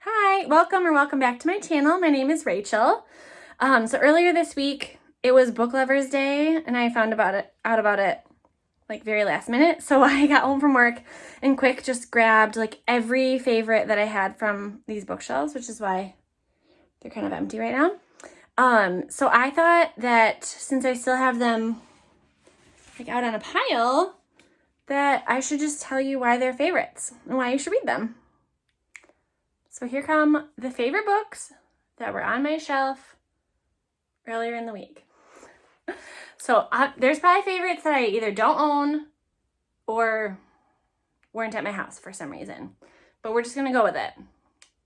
Hi, welcome back to my channel. My name is Rachel. So earlier this week, it was Book Lovers Day, and I found out about it like very last minute. So I got home from work and quick just grabbed like every favorite that I had from these bookshelves, which is why they're kind of empty right now. So I thought that since I still have them like out on a pile, that I should just tell you why they're favorites and why you should read them. So here come the favorite books that were on my shelf earlier in the week. So there's probably favorites that I either don't own or weren't at my house for some reason, but we're just going to go with it.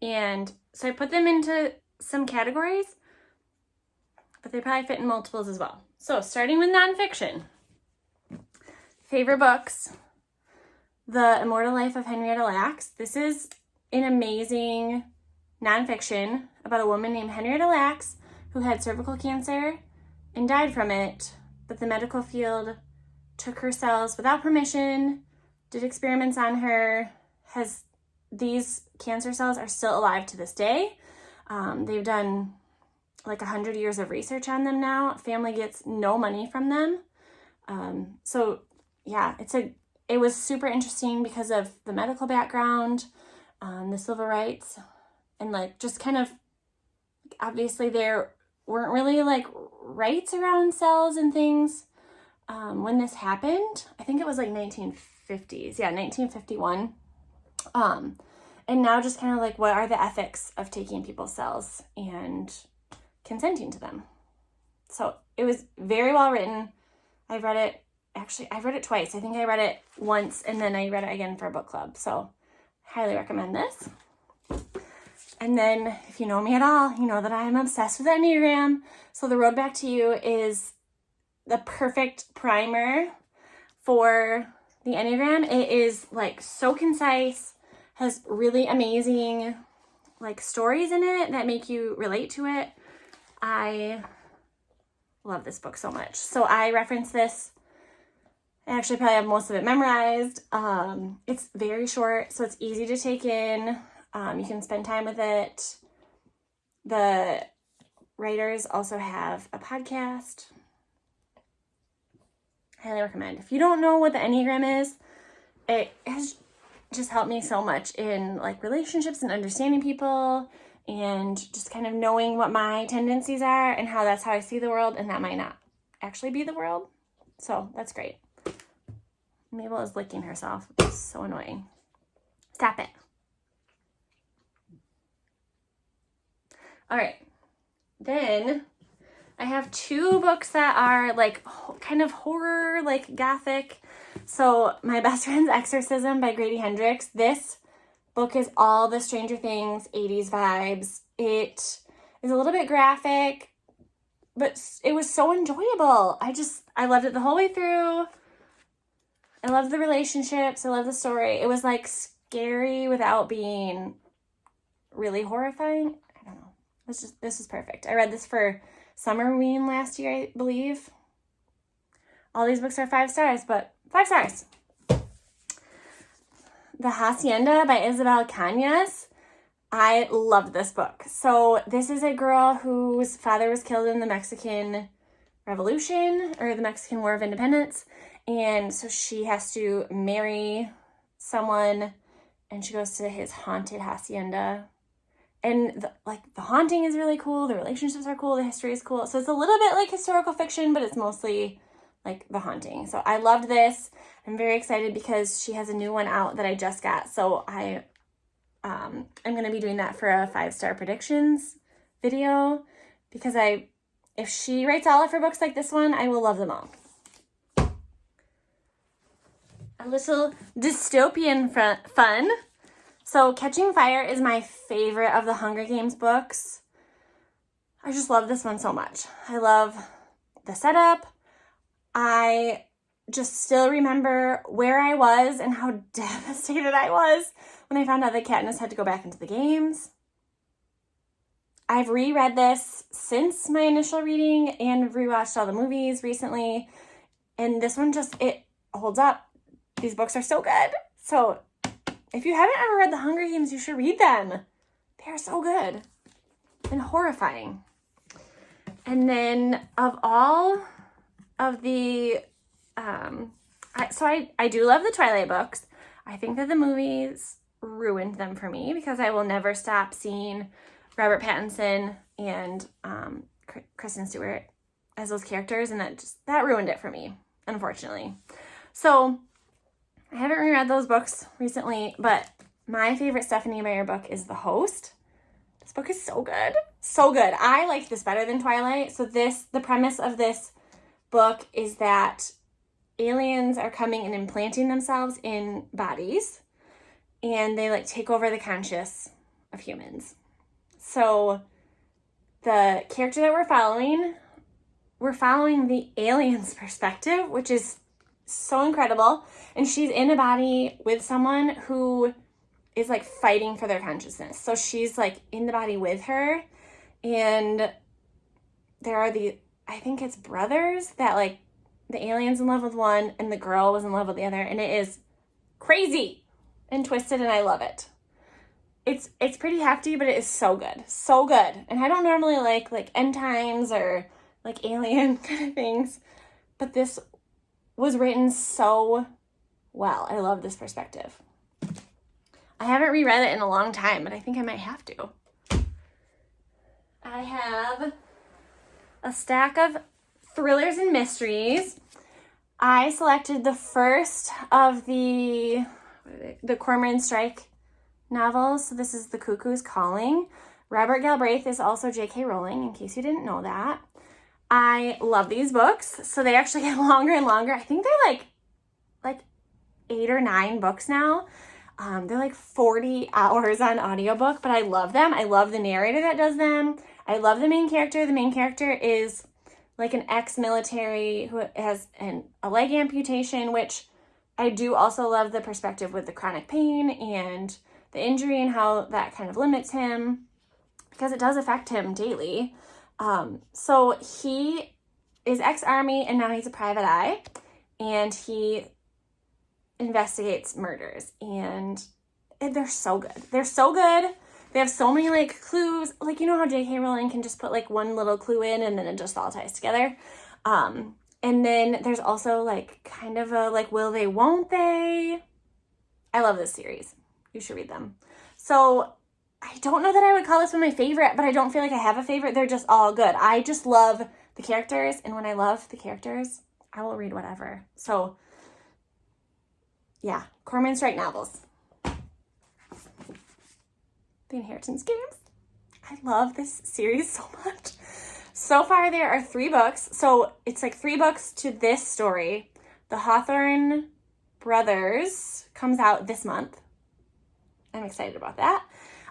And so I put them into some categories, but they probably fit in multiples as well. So starting with nonfiction. Favorite books. The Immortal Life of Henrietta Lacks. This is an amazing nonfiction about a woman named Henrietta Lacks who had cervical cancer and died from it, but the medical field took her cells without permission, did experiments on her. These cancer cells are still alive to this day. They've done like 100 years of research on them now. Family gets no money from them. So yeah, it was super interesting because of the medical background, the civil rights, and like just kind of obviously there weren't really like rights around cells and things when this happened. I think it was like 1950s. Yeah, 1951. And now just kind of like what are the ethics of taking people's cells and consenting to them. So it was very well written. I've read it twice. I think I read it once and then I read it again for a book club. So highly recommend this. And then if you know me at all, you know that I'm obsessed with Enneagram. So The Road Back to You is the perfect primer for the Enneagram. It is like so concise, has really amazing like stories in it that make you relate to it. I love this book so much. So I reference this. I actually probably have most of it memorized. It's very short, so it's easy to take in. You can spend time with it. The writers also have a podcast. Highly recommend. If you don't know what the Enneagram is, it has just helped me so much in like relationships and understanding people and just kind of knowing what my tendencies are and how that's how I see the world, and that might not actually be the world. So that's great. Mabel is licking herself. It's so annoying. Stop it. All right. Then I have two books that are like kind of horror, like gothic. So My Best Friend's Exorcism by Grady Hendrix. This book is all the Stranger Things 80s vibes. It is a little bit graphic, but it was so enjoyable. I loved it the whole way through. I love the relationships. I love the story. It was like scary without being really horrifying. I don't know. This is perfect. I read this for Summerween last year, I believe. All these books are 5 stars, but 5 stars. The Hacienda by Isabel Cañas. I loved this book. So this is a girl whose father was killed in the Mexican Revolution or the Mexican War of Independence. And so she has to marry someone and she goes to his haunted hacienda. And the haunting is really cool. The relationships are cool. The history is cool. So it's a little bit like historical fiction, but it's mostly like the haunting. So I loved this. I'm very excited because she has a new one out that I just got. So I'm going to be doing that for a 5-star predictions video because if she writes all of her books like this one, I will love them all. A little dystopian fun. So Catching Fire is my favorite of the Hunger Games books. I just love this one so much. I love the setup. I just still remember where I was and how devastated I was when I found out that Katniss had to go back into the games. I've reread this since my initial reading and rewatched all the movies recently. And this one it holds up. These books are so good. So if you haven't ever read The Hunger Games, you should read them. They're so good and horrifying. And then of all of the, I do love the Twilight books. I think that the movies ruined them for me because I will never stop seeing Robert Pattinson and Kristen Stewart as those characters, and that ruined it for me, unfortunately. So I haven't reread those books recently, but my favorite Stephenie Meyer book is The Host. This book is so good. So good. I like this better than Twilight. So the premise of this book is that aliens are coming and implanting themselves in bodies, and they like take over the conscious of humans. So the character that we're following the alien's perspective, which is so incredible. And she's in a body with someone who is like fighting for their consciousness. So she's like in the body with her, and there are I think it's brothers that like the alien's in love with one and the girl was in love with the other, and it is crazy and twisted, and I love it. It's pretty hefty, but it is so good. So good. And I don't normally like end times or like alien kind of things, but this was written so well. I love this perspective. I haven't reread it in a long time, but I think I might have to. I have a stack of thrillers and mysteries. I selected the first of the Cormoran Strike novels. So this is The Cuckoo's Calling. Robert Galbraith is also J.K. Rowling, in case you didn't know that. I love these books. So they actually get longer and longer. I think they're like 8 or 9 books now. They're like 40 hours on audiobook, but I love them. I love the narrator that does them. I love the main character. The main character is like an ex-military who has a leg amputation, which I do also love the perspective with the chronic pain and the injury and how that kind of limits him, because it does affect him daily. So he is ex-army and now he's a private eye, and he investigates murders, and they're so good. They're so good. They have so many like clues. Like, you know how J.K. Rowling can just put like one little clue in and then it just all ties together. And then there's also like kind of a like will they, won't they? I love this series. You should read them. So I don't know that I would call this one my favorite, but I don't feel like I have a favorite. They're just all good. I just love the characters, and when I love the characters, I will read whatever. So yeah, Cormoran Strike novels. The Inheritance Games. I love this series so much. So far, there are 3 books. So it's like 3 books to this story. The Hawthorne Brothers comes out this month. I'm excited about that.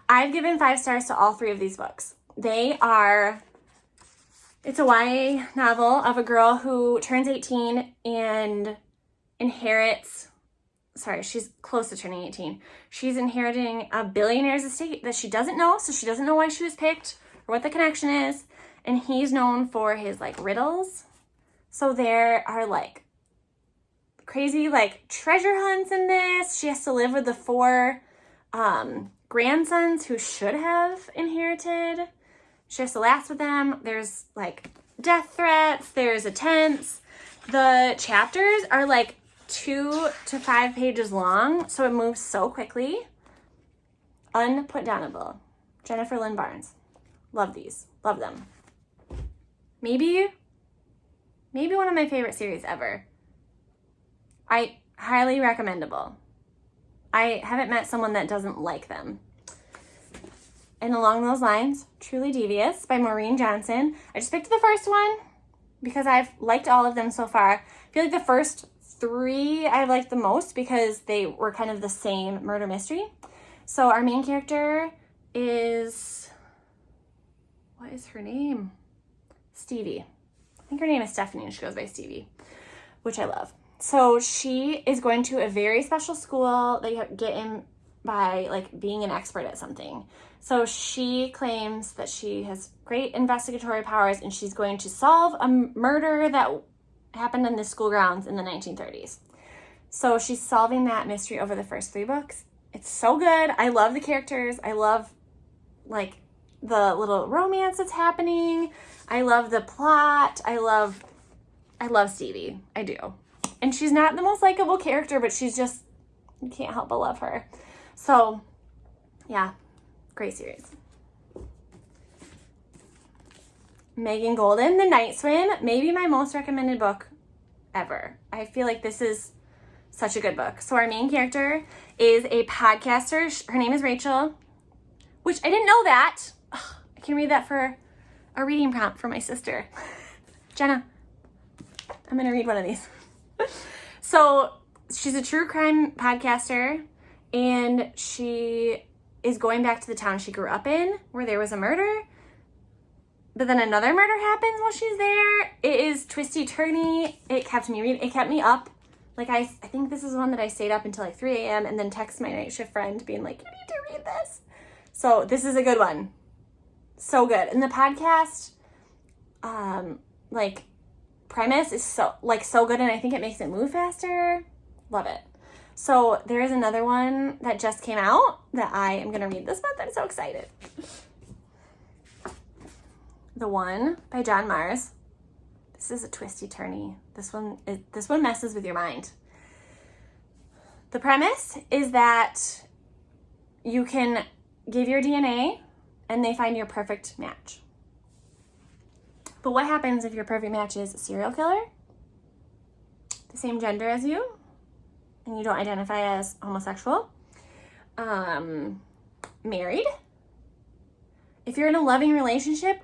I've given 5 stars to all 3 of these books. It's a YA novel of a girl who turns 18 and she's close to turning 18. She's inheriting a billionaire's estate that she doesn't know, so she doesn't know why she was picked or what the connection is. And he's known for his like riddles. So there are like crazy like treasure hunts in this. She has to live with the 4 grandsons who should have inherited. She has to last with them. There's like death threats. There's attempts. The chapters are like 2 to 5 pages long, so it moves so quickly. Unputdownable. Jennifer Lynn Barnes. Love these. Love them. Maybe one of my favorite series ever. I highly recommendable. I haven't met someone that doesn't like them. And along those lines, Truly Devious by Maureen Johnson. I just picked the first one because I've liked all of them so far. I feel like the first 3 I liked the most because they were kind of the same murder mystery. So our main character is, what is her name? Stevie. I think her name is Stephanie and she goes by Stevie, which I love. So she is going to a very special school that you get in by like being an expert at something. So she claims that she has great investigatory powers and she's going to solve a murder that happened in the school grounds in the 1930s. So she's solving that mystery over the first 3 books. It's so good. I love the characters. I love like the little romance that's happening. I love the plot. I love Stevie. I do. And she's not the most likable character, but she's just, you can't help but love her. So, yeah, great series. Megan Golden, The Night Swim, maybe my most recommended book ever. I feel like this is such a good book. So our main character is a podcaster. Her name is Rachel, which I didn't know that. Ugh, I can read that for a reading prompt for my sister. Jenna, I'm going to read one of these. So she's a true crime podcaster, and she is going back to the town she grew up in where there was a murder. But then another murder happens while she's there. It is twisty-turny. It kept me up. Like, I think this is one that I stayed up until like 3 a.m. and then text my night shift friend being like, you need to read this. So this is a good one. So good. And the podcast, like, premise is so good, and I think it makes it move faster. Love it. So there is another one that just came out that I am going to read this month. I'm so excited. The One by John Mars. This is a twisty-turny. This one messes with your mind. The premise is that you can give your DNA and they find your perfect match. But what happens if your perfect match is a serial killer, the same gender as you, and you don't identify as homosexual, married? If you're in a loving relationship,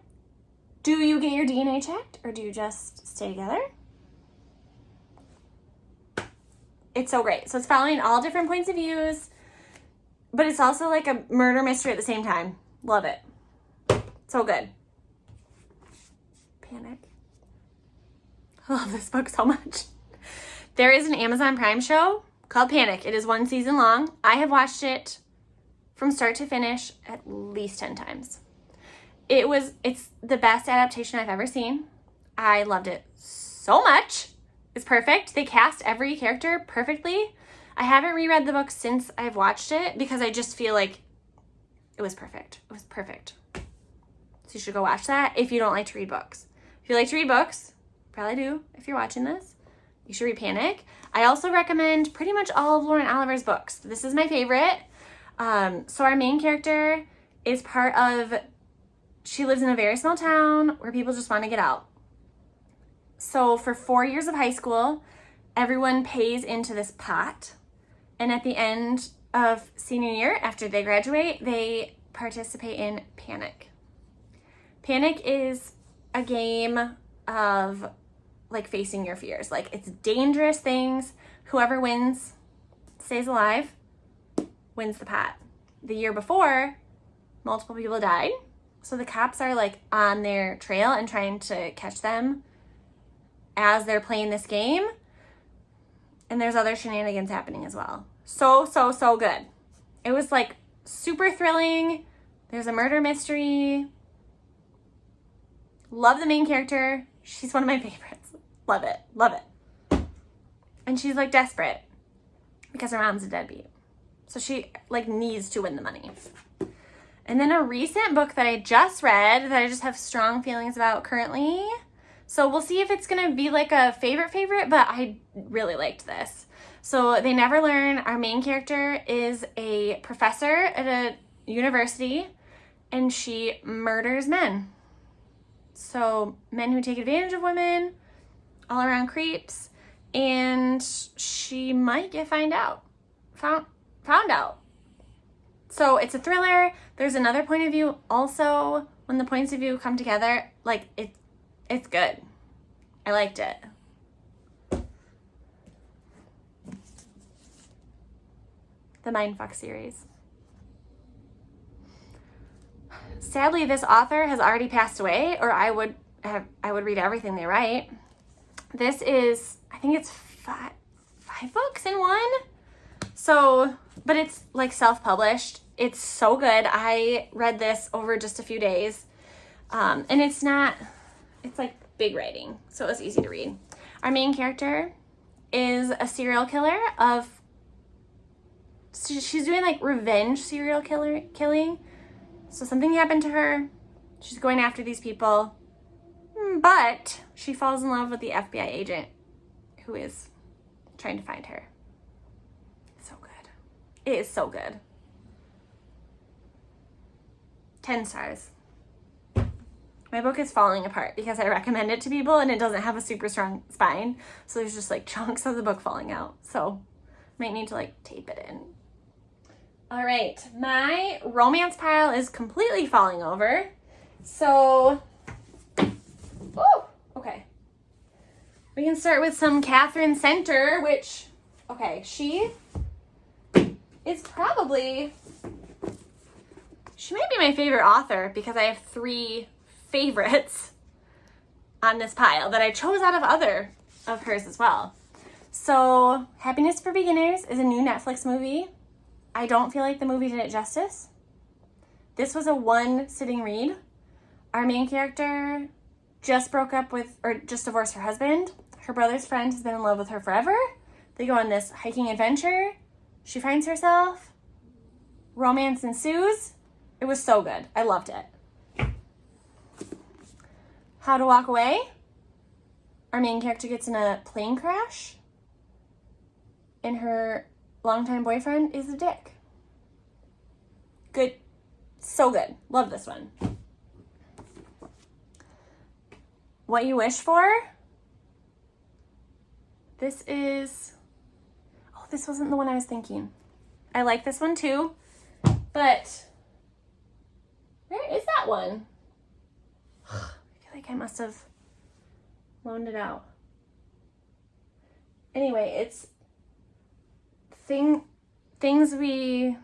do you get your DNA checked or do you just stay together? It's so great. So it's following all different points of views, but it's also like a murder mystery at the same time. Love it. So good. Panic. I love this book so much. There is an Amazon Prime show called Panic. It is 1 season long. I have watched it from start to finish at least 10 times. It's the best adaptation I've ever seen. I loved it so much. It's perfect. They cast every character perfectly. I haven't reread the book since I've watched it because I just feel like it was perfect. It was perfect. So you should go watch that if you don't like to read books. If you like to read books, probably do if you're watching this, you should read Panic. I also recommend pretty much all of Lauren Oliver's books. This is my favorite. So our main character is she lives in a very small town where people just want to get out. So for 4 years of high school, everyone pays into this pot. And at the end of senior year, after they graduate, they participate in Panic. Panic is a game of like facing your fears. Like, it's dangerous things. Whoever wins, stays alive, wins the pot. The year before, multiple people died. So the cops are like on their trail and trying to catch them as they're playing this game. And there's other shenanigans happening as well. So good. It was like super thrilling. There's a murder mystery. Love the main character. She's one of my favorites. Love it. Love it. And she's like desperate because her mom's a deadbeat. So she like needs to win the money. And then a recent book that I just read that I just have strong feelings about currently. So we'll see if it's going to be like a favorite, but I really liked this. So They Never Learn. Our main character is a professor at a university, and she murders men. So men who take advantage of women, all around creeps, and she might get found out. So it's a thriller. There's another point of view also. When the points of view come together, like it's good. I liked it. The Mindfuck series. Sadly, this author has already passed away, or I would read everything they write. This is, I think it's five books in one. So, but it's like self-published. It's so good. I read this over just a few days. And it's like big writing, so it was easy to read. Our main character is a serial killer she's doing like revenge serial killing. So something happened to her. She's going after these people. But she falls in love with the FBI agent who is trying to find her. So good. It is so good. 10 stars. My book is falling apart because I recommend it to people and it doesn't have a super strong spine. So there's just like chunks of the book falling out. So might need to like tape it in. All right, my romance pile is completely falling over. So, okay. We can start with some Catherine Center, which, okay, she is probably, she might be my favorite author because I have 3 favorites on this pile that I chose out of other of hers as well. So, Happiness for Beginners is a new Netflix movie. I don't feel like the movie did it justice. This was a one-sitting read. Our main character just broke up with, or just divorced her husband. Her brother's friend has been in love with her forever. They go on this hiking adventure. She finds herself. Romance ensues. It was so good. I loved it. How to Walk Away. Our main character gets in a plane crash. And her longtime boyfriend is a dick. Good. So good. Love this one. What You Wish For. This is... Oh, this wasn't the one I was thinking. I like this one too. But... where is that one? I feel like I must have loaned it out. Anyway, it's... Things we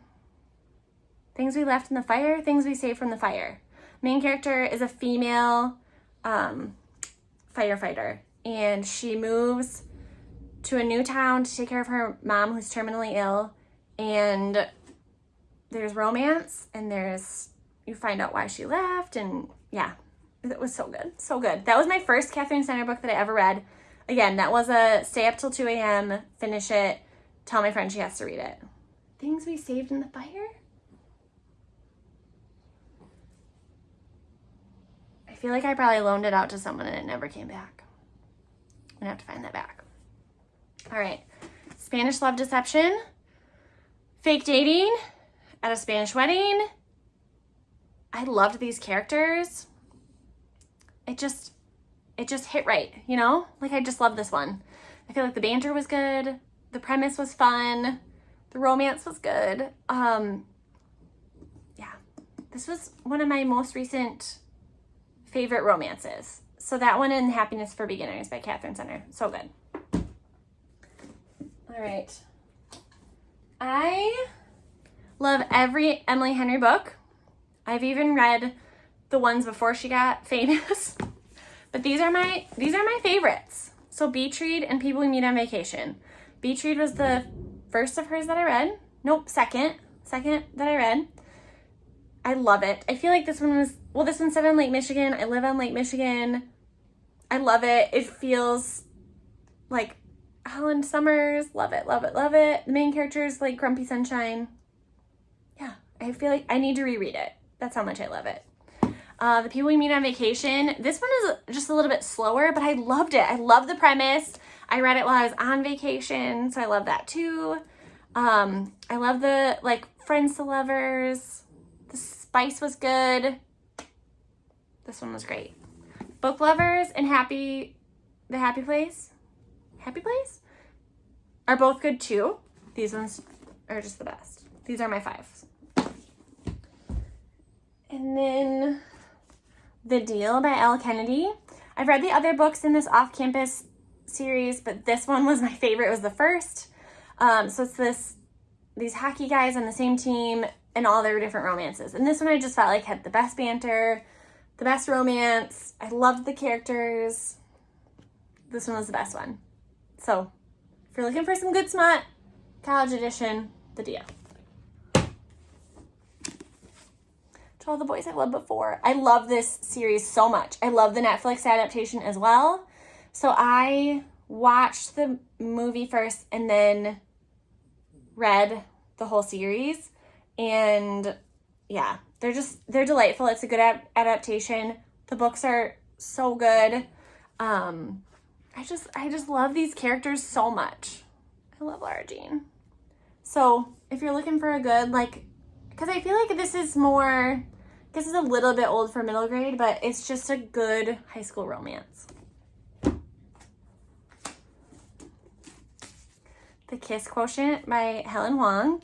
left in the fire, things we saved from the fire. Main character is a female firefighter, and she moves to a new town to take care of her mom who's terminally ill, and there's romance, and you find out why she left, and yeah, it was so good, so good. That was my first Catherine Center book that I ever read. Again, that was a stay up till 2 a.m., finish it, tell my friend she has to read it. Things We Saved in the Fire? I feel like I probably loaned it out to someone and it never came back. I'm gonna have to find that back. All right, Spanish Love Deception, Fake Dating at a Spanish Wedding. I loved these characters. It just hit right, you know? Like, I just love this one. I feel like the banter was good. The premise was fun. The romance was good. Yeah, this was one of my most recent favorite romances. So that one and Happiness for Beginners by Catherine Center. So good. All right. I love every Emily Henry book. I've even read the ones before she got famous. But these are my favorites. So Beach Read and People We Meet on Vacation. Beach Read was the first of hers that I read. Nope, second that I read. I love it. I feel like this one was, well, this one's set on Lake Michigan. I live on Lake Michigan. I love it. It feels like Holland Summers. Love it, love it, love it. The main character is like Grumpy Sunshine. Yeah, I feel like I need to reread it. That's how much I love it. The People We Meet on Vacation. This one is just a little bit slower, but I loved it. I love the premise. I read it while I was on vacation, so I love that too. I love the, like, Friends to Lovers. The spice was good. This one was great. Book Lovers and The Happy Place are both good too. These ones are just the best. These are my 5s. And then The Deal by Elle Kennedy. I've read the other books in this off-campus series, but this one was my favorite. It was the first. So it's these hockey guys on the same team and all their different romances. And this one I just felt like had the best banter, the best romance. I loved the characters. This one was the best one. So if you're looking for some good smut, college edition, The Deal. To All the Boys I've Loved Before. I love this series so much. I love the Netflix adaptation as well. So I watched the movie first and then read the whole series. And yeah, they're delightful. It's a good adaptation. The books are so good. I just love these characters so much. I love Lara Jean. So if you're looking for a good, like, because I feel like this is a little bit old for middle grade, but it's just a good high school romance. The Kiss Quotient by Helen Hoang.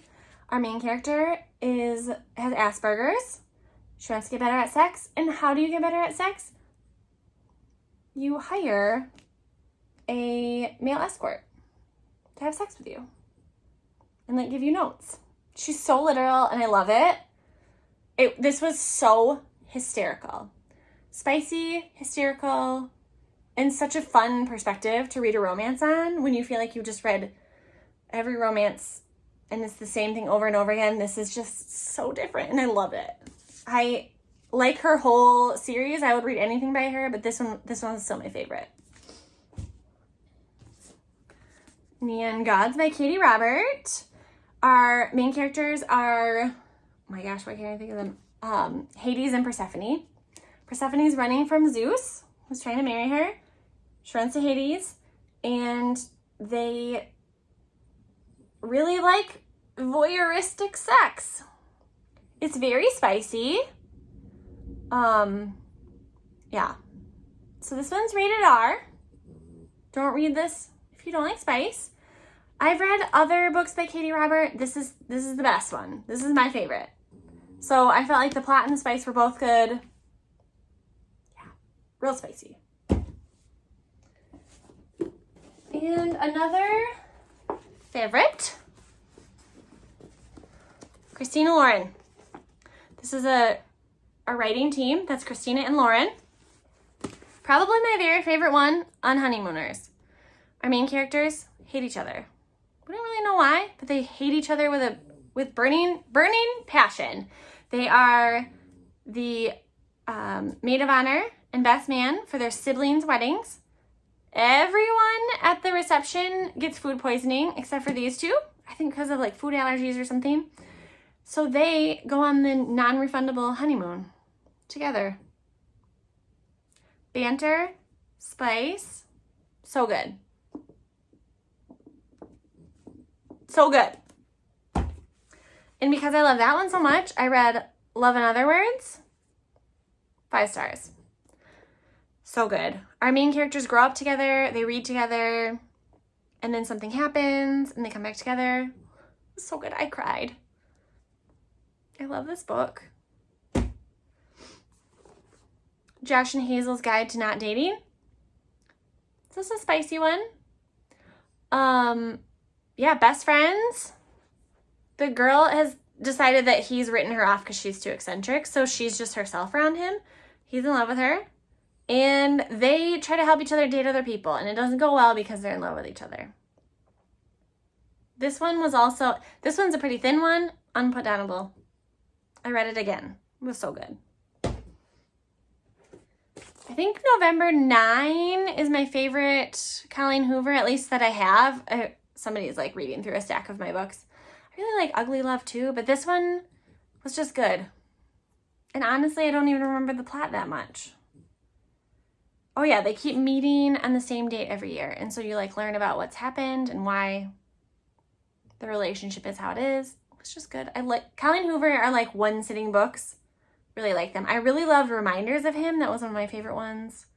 Our main character has Asperger's. She wants to get better at sex. And how do you get better at sex? You hire a male escort to have sex with you and like give you notes. She's so literal and I love it. This was so hysterical. Spicy, hysterical, and such a fun perspective to read a romance on when you feel like you've just read every romance and it's the same thing over and over again. This is just so different and I love it. I like her whole series. I would read anything by her, but this one's still my favorite. Neon Gods by Katee Robert. Our main characters are, oh my gosh, why can't I think of them? Hades and Persephone. Persephone's running from Zeus, who's trying to marry her. She runs to Hades, and they really like voyeuristic sex. It's very spicy. Yeah. So this one's rated R. Don't read this if you don't like spice. I've read other books by Katee Robert. This is the best one. This is my favorite. So I felt like the plot and the spice were both good. Yeah, real spicy. And another favorite, Christina Lauren. This is a writing team. That's Christina and Lauren. Probably my very favorite one on Honeymooners. Our main characters hate each other. We don't really know why, but they hate each other with burning passion. They are the maid of honor and best man for their siblings' weddings. Everyone at the reception gets food poisoning except for these two. I think because of like food allergies or something. So they go on the non-refundable honeymoon together. Banter, spice, so good. So good. And because I love that one so much, I read Love in Other Words. 5 stars. So good. Our main characters grow up together, they read together, and then something happens and they come back together. So good. I cried. I love this book. Josh and Hazel's Guide to Not Dating. This is a spicy one. Yeah, best friends. The girl has decided that he's written her off because she's too eccentric, so she's just herself around him. He's in love with her. And they try to help each other date other people, and it doesn't go well because they're in love with each other. This one's a pretty thin one, unputdownable. I read it again. It was so good. I think November 9 is my favorite Colleen Hoover, at least that I have. Somebody's like reading through a stack of my books. I really like Ugly Love too, but this one was just good. And honestly, I don't even remember the plot that much. Oh yeah, they keep meeting on the same date every year. And so you like learn about what's happened and why the relationship is how it is. It's just good. I like Colleen Hoover are like one sitting books. Really like them. I really loved Reminders of Him. That was one of my favorite ones.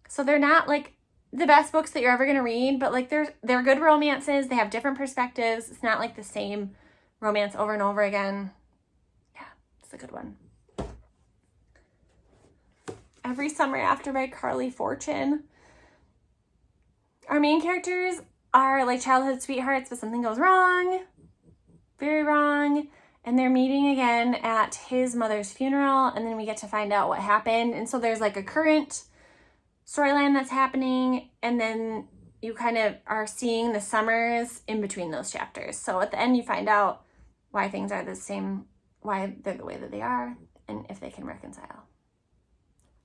So they're not like the best books that you're ever going to read, but like they're good romances. They have different perspectives. It's not like the same romance over and over again. Yeah, it's a good one. Every Summer After by Carly Fortune. Our main characters are like childhood sweethearts, but something goes wrong. Very wrong. And they're meeting again at his mother's funeral, and then we get to find out what happened. And so there's like a current storyline that's happening, and then you kind of are seeing the summers in between those chapters. So at the end you find out why things are the same, why they're the way that they are, and if they can reconcile.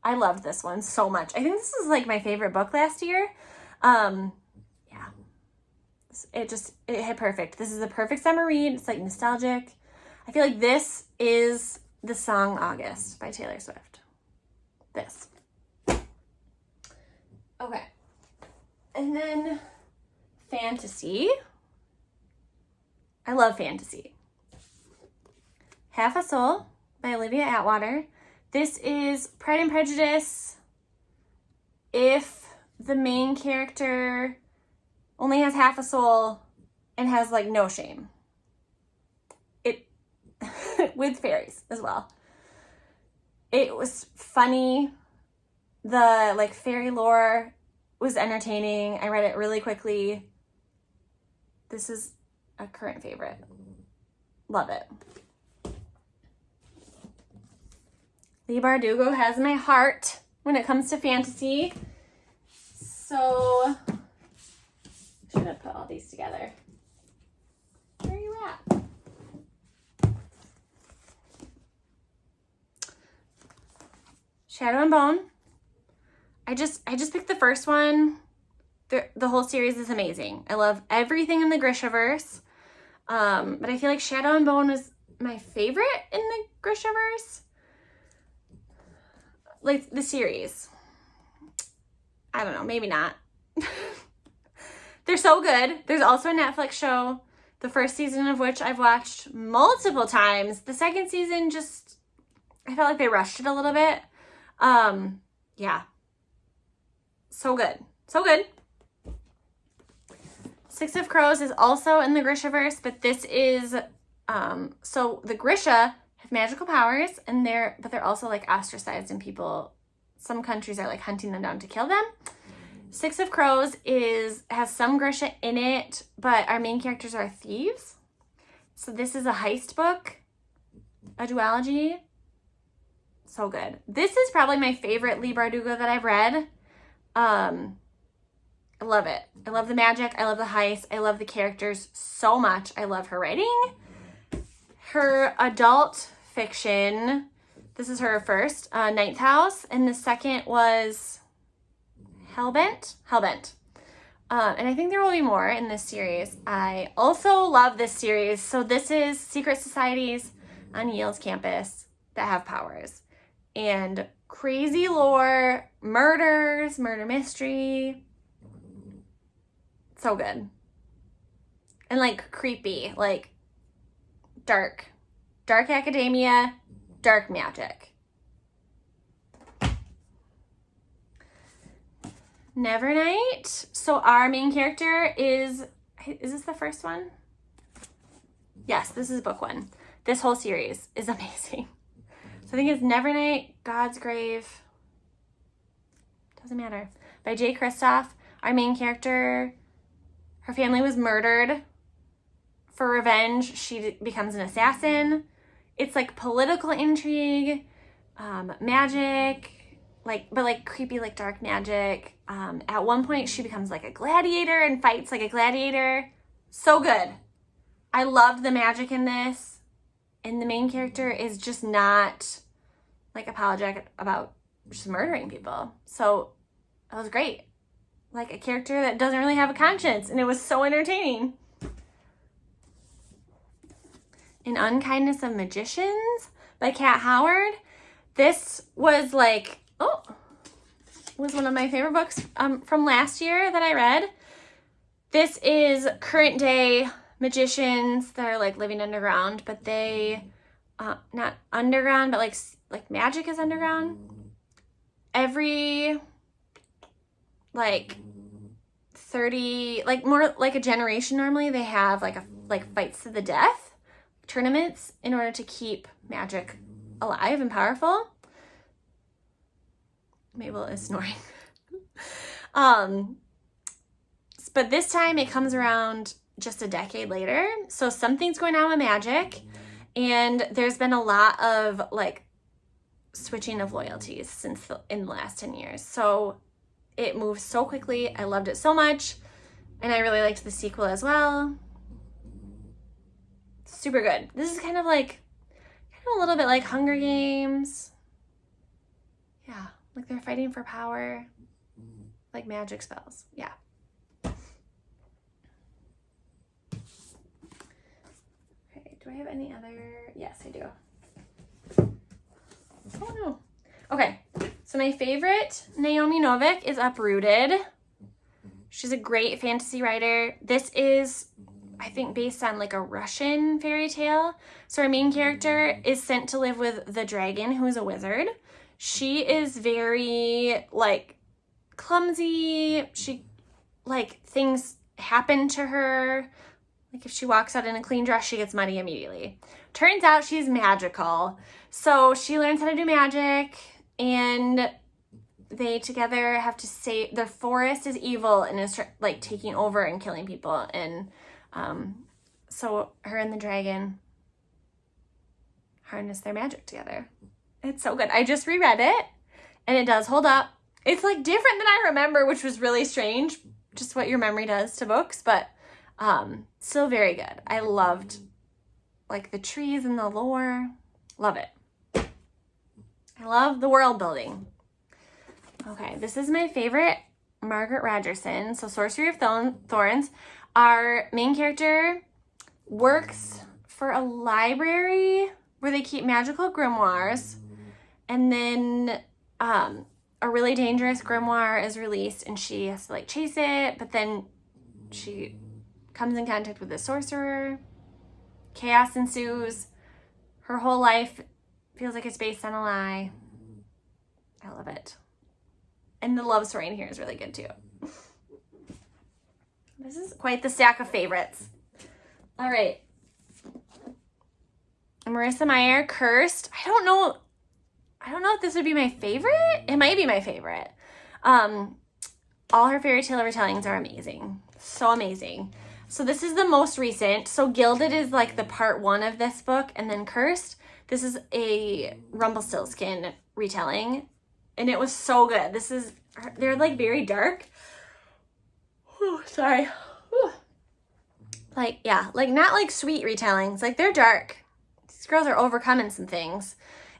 I loved this one so much. I think this is like my favorite book last year. Yeah. It hit perfect. This is a perfect summer read. It's like nostalgic. I feel like this is the song August by Taylor Swift. This. Okay. And then fantasy. I love fantasy. Half a Soul by Olivia Atwater. This is Pride and Prejudice if the main character only has half a soul and has like no shame. It with fairies as well. It was funny. The like fairy lore was entertaining. I read it really quickly. This is a current favorite. Love it. Leigh Bardugo has my heart when it comes to fantasy. So, should have put all these together. Where are you at? Shadow and Bone. I just picked the first one. The whole series is amazing. I love everything in the Grishaverse. But I feel like Shadow and Bone was my favorite in the Grishaverse. Like the series. I don't know, maybe not. They're so good. There's also a Netflix show, the first season of which I've watched multiple times. The second season I felt like they rushed it a little bit. Yeah. So good. So good. Six of Crows is also in the Grishaverse, but this is, so the Grisha have magical powers and they're also like ostracized and some countries are like hunting them down to kill them. Six of Crows has some Grisha in it, but our main characters are thieves. So this is a heist book, a duology. So good. This is probably my favorite Leigh Bardugo that I've read. I love it. I love the magic. I love the heist. I love the characters so much. I love her writing. Her adult fiction, this is her first, Ninth House, and the second was Hellbent. And I think there will be more in this series. I also love this series. So this is secret societies on Yale's campus that have powers. And crazy lore, murders, murder mystery. So good. And like creepy, like dark academia, dark magic. Nevernight. So our main character is this the first one? Yes, this is book one. This whole series is amazing. So I think it's Nevernight, God's Grave. Doesn't matter. By Jay Kristoff. Our main character, her family was murdered. For revenge, she becomes an assassin. It's like political intrigue, magic, but creepy, like dark magic. At one point, she becomes like a gladiator and fights like a gladiator. So good. I loved the magic in this. And the main character is just not like apologetic about just murdering people. So that was great. Like a character that doesn't really have a conscience. And it was so entertaining. An Unkindness of Magicians by Kat Howard. This was was one of my favorite books from last year that I read. This is current day magicians that are like living underground, but they not underground, but like magic is underground. Every 30, more like a generation normally, they have like fights to the death tournaments in order to keep magic alive and powerful. Mabel is snoring. But this time it comes around just a decade later. So something's going on with magic, and there's been a lot of switching of loyalties in the last 10 years. So it moves so quickly. I loved it so much, and I really liked the sequel as well. Super good. This is kind of a little bit like Hunger Games. Yeah, like they're fighting for power, like magic spells. Yeah. Okay, do I have any other? Yes, I do. Oh no. Okay, so my favorite Naomi Novik is Uprooted. She's a great fantasy writer. This is, I think, based on like a Russian fairy tale. So our main character is sent to live with the dragon, who is a wizard. She is very like clumsy. She like things happen to her. Like if she walks out in a clean dress, she gets muddy immediately. Turns out she's magical. So she learns how to do magic, and they together have to save, the forest is evil and is like taking over and killing people. And so her and the dragon harness their magic together. It's so good. I just reread it and it does hold up. It's like different than I remember, which was really strange, just what your memory does to books, but still very good. I loved like the trees and the lore. Love it. I love the world building. Okay, this is my favorite Margaret Rogerson. So Sorcery of Thorns. Our main character works for a library where they keep magical grimoires, and then a really dangerous grimoire is released and she has to like chase it, but then she comes in contact with a sorcerer. Chaos ensues. Her whole life feels like it's based on a lie. I love it. And the love story in here is really good too. This is quite the stack of favorites. All right. Marissa Meyer, Cursed. I don't know if this would be my favorite. It might be my favorite. All her fairy tale retellings are amazing. So amazing. So this is the most recent. So Gilded is like the part 1 of this book, and then Cursed. This is a Rumpelstiltskin retelling, and it was so good. They're like very dark. Whew, sorry. Whew. Like, yeah, like not like sweet retellings. Like they're dark. These girls are overcoming some things.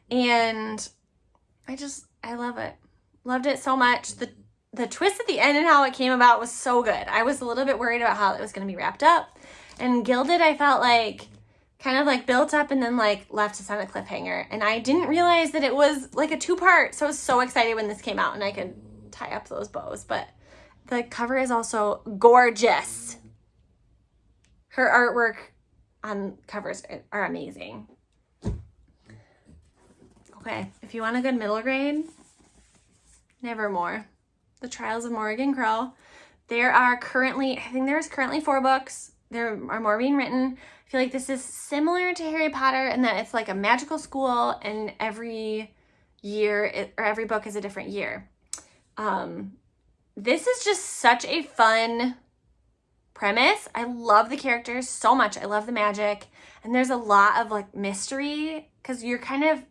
And I love it. Loved it so much. The twist at the end and how it came about was so good. I was a little bit worried about how it was going to be wrapped up. And Gilded, I felt like kind of like built up and then like left us on a cliffhanger. And I didn't realize that it was like a 2-part. So I was so excited when this came out and I could tie up those bows. But the cover is also gorgeous. Her artwork on covers are amazing. Okay, if you want a good middle grade, Nevermore. The Trials of Morrigan Crow. I think there's currently 4 books. There are more being written. I feel like this is similar to Harry Potter in that it's like a magical school and every book is a different year. This is just such a fun premise. I love the characters so much. I love the magic. And there's a lot of like mystery because you're kind of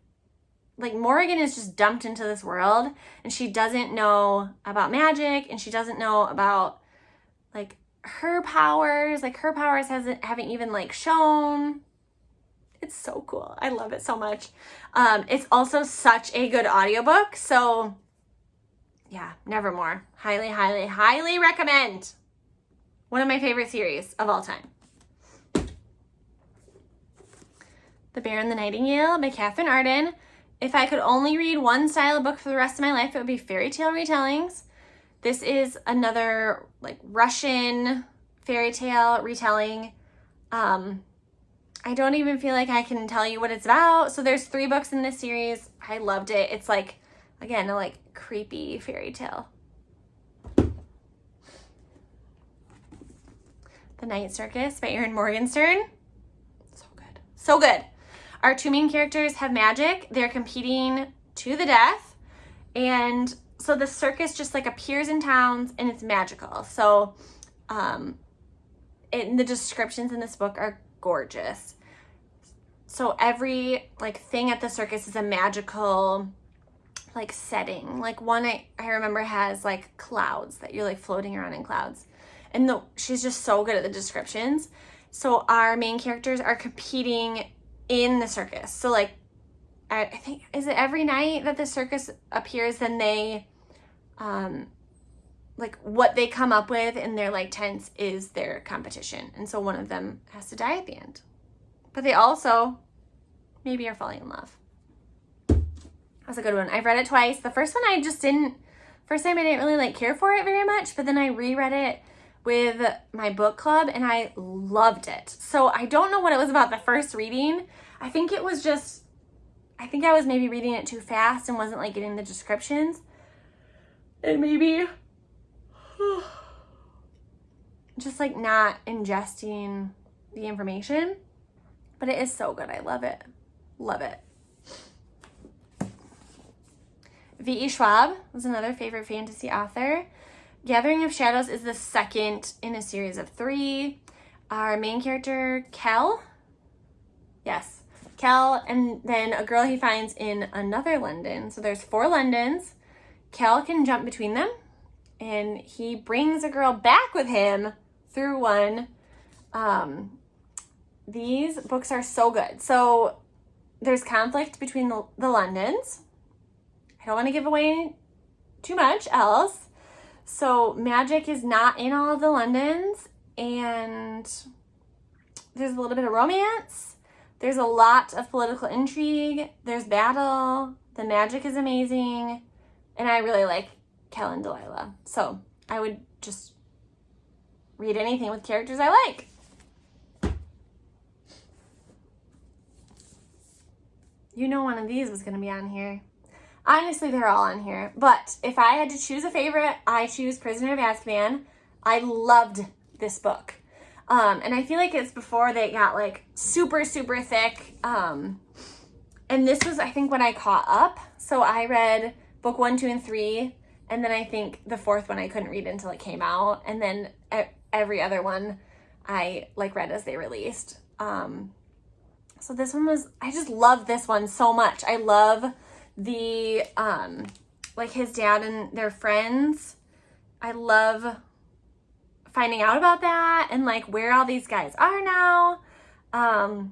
like Morrigan is just dumped into this world and she doesn't know about magic and she doesn't know about like her powers. Like her powers haven't even like shown. It's so cool. I love it so much. It's also such a good audiobook. So yeah, Nevermore. Highly, highly, highly recommend. One of my favorite series of all time. The Bear and the Nightingale by Catherine Arden. If I could only read one style of book for the rest of my life, it would be fairy tale retellings. This is another like Russian fairy tale retelling. I don't even feel like I can tell you what it's about. So there's 3 books in this series. I loved it. It's like, again, a like creepy fairy tale. The Night Circus by Erin Morgenstern. So good. So good. Our 2 main characters have magic. They're competing to the death. And so the circus just like appears in towns and it's magical. So the descriptions in this book are gorgeous. So every like thing at the circus is a magical like setting. Like one I remember has like clouds that you're like floating around in clouds. And she's just so good at the descriptions. So our main characters are competing in the circus. So like, I think, is it every night that the circus appears, then they, like what they come up with in their like tents is their competition. And so one of them has to die at the end. But they also maybe are falling in love. That was a good one. I've read it twice. The first one first time I didn't really like care for it very much, but then I reread it with my book club and I loved it. So I don't know what it was about the first reading. I think I was maybe reading it too fast and wasn't like getting the descriptions. And maybe just like not ingesting the information. But it is so good. I love it. Love it. V.E. Schwab was another favorite fantasy author. Gathering of Shadows is the second in a series of 3. Our main character, Kel. Yes, Kel, and then a girl he finds in another London. So there's 4 Londons. Kel can jump between them, and he brings a girl back with him through one. These books are so good. So there's conflict between the Londons. I don't want to give away too much else. So magic is not in all of the Londons, and there's a little bit of romance. There's a lot of political intrigue. There's battle. The magic is amazing. And I really like Kel and Delilah. So I would just read anything with characters I like. You know one of these was going to be on here. Honestly, they're all on here. But if I had to choose a favorite, I choose Prisoner of Azkaban. I loved this book. And I feel like it's before they got like super, super thick. And this was, I think, when I caught up. So I read book 1, 2, and 3. And then I think the 4th one I couldn't read until it came out. And then every other one I like read as they released. So this one I just love this one so much. I love the, like his dad and their friends. I love finding out about that and like where all these guys are now. I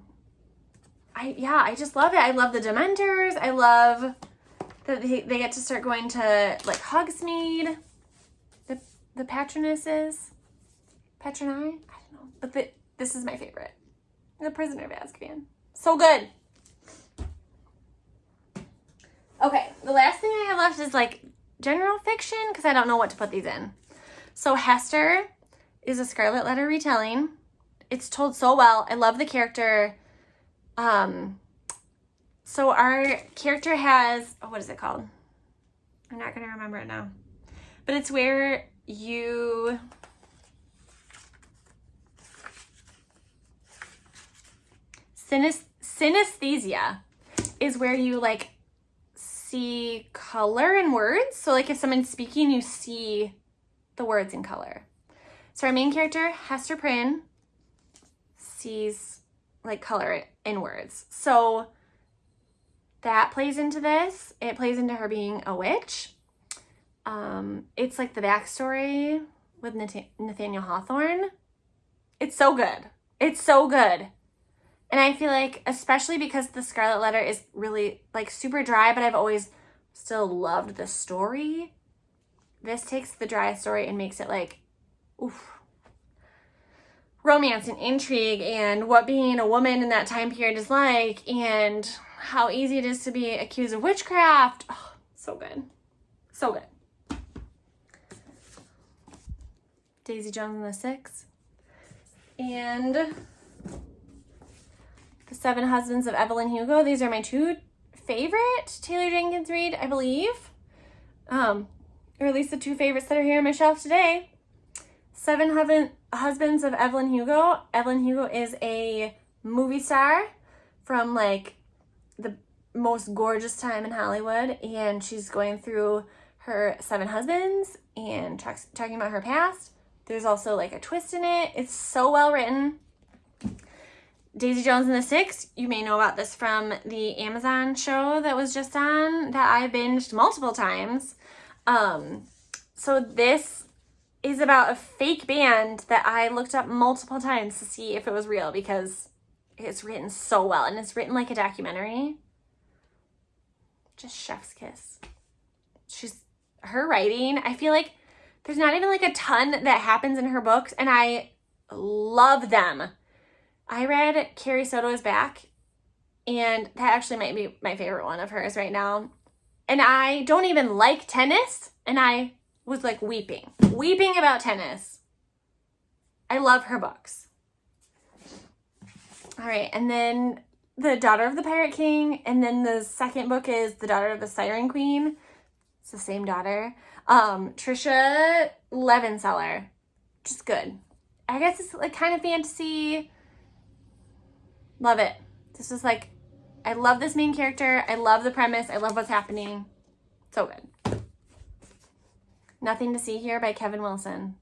just love it. I love the Dementors. I love that they get to start going to like Hogsmeade. The Patronuses. Patroni? I don't know. But this is my favorite. The Prisoner of Azkaban. So good. Okay, the last thing I have left is like general fiction because I don't know what to put these in. So Hester is a Scarlet Letter retelling. It's told so well. I love the character. So our character has, what is it called? I'm not going to remember it now. But it's where you... Synesthesia is where you like see color in words. So like if someone's speaking, you see the words in color. So our main character, Hester Prynne, sees like color in words. So that plays into this. It plays into her being a witch. It's like the backstory with Nathaniel Hawthorne. It's so good. It's so good. And I feel like, especially because the Scarlet Letter is really like super dry, but I've always still loved the story. This takes the dry story and makes it like, oof, romance and intrigue and what being a woman in that time period is like and how easy it is to be accused of witchcraft. Oh, so good. So good. Daisy Jones and the Six. And The Seven Husbands of Evelyn Hugo. These are my 2 favorite Taylor Jenkins read, I believe. Or at least the 2 favorites that are here on my shelf today. Seven Husbands of Evelyn Hugo. Evelyn Hugo is a movie star from like the most gorgeous time in Hollywood. And she's going through her 7 husbands and talking about her past. There's also like a twist in it. It's so well written. Daisy Jones and the Six, you may know about this from the Amazon show that was just on that I binged multiple times. So this is about a fake band that I looked up multiple times to see if it was real because it's written so well and it's written like a documentary. Just chef's kiss. Her writing, I feel like there's not even like a ton that happens in her books and I love them. I read Carrie Soto is Back, and that actually might be my favorite one of hers right now. and I don't even like tennis, and I was like weeping about tennis. I love her books. All right, and then The Daughter of the Pirate King, and then the second book is The Daughter of the Siren Queen. It's the same daughter. Trisha Levenseller. Just good. I guess it's like kind of fantasy. Love it. This is like, I love this main character. I love the premise. I love what's happening. So good. Nothing to See Here by Kevin Wilson.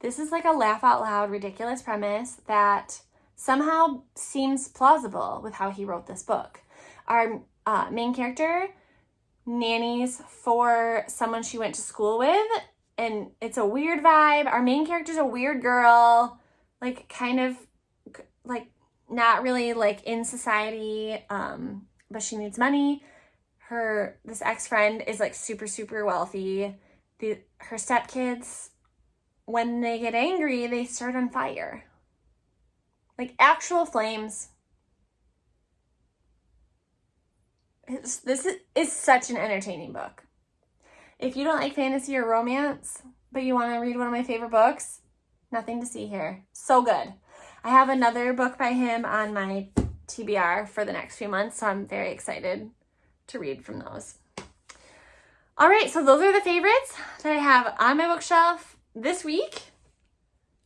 This is like a laugh out loud, ridiculous premise that somehow seems plausible with how he wrote this book. Our main character nannies for someone she went to school with, and it's a weird vibe. Our main character's a weird girl, like kind of like not really like in society, but she needs money. This ex-friend is like super, super wealthy. Her stepkids, when they get angry, they start on fire. Like actual flames. This is such an entertaining book. If you don't like fantasy or romance, but you want to read one of my favorite books, Nothing to See Here. So good. I have another book by him on my TBR for the next few months, so I'm very excited to read from those. All right, so those are the favorites that I have on my bookshelf this week.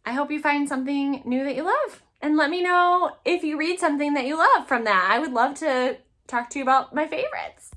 I hope you find something new that you love. And let me know if you read something that you love from that. I would love to talk to you about my favorites.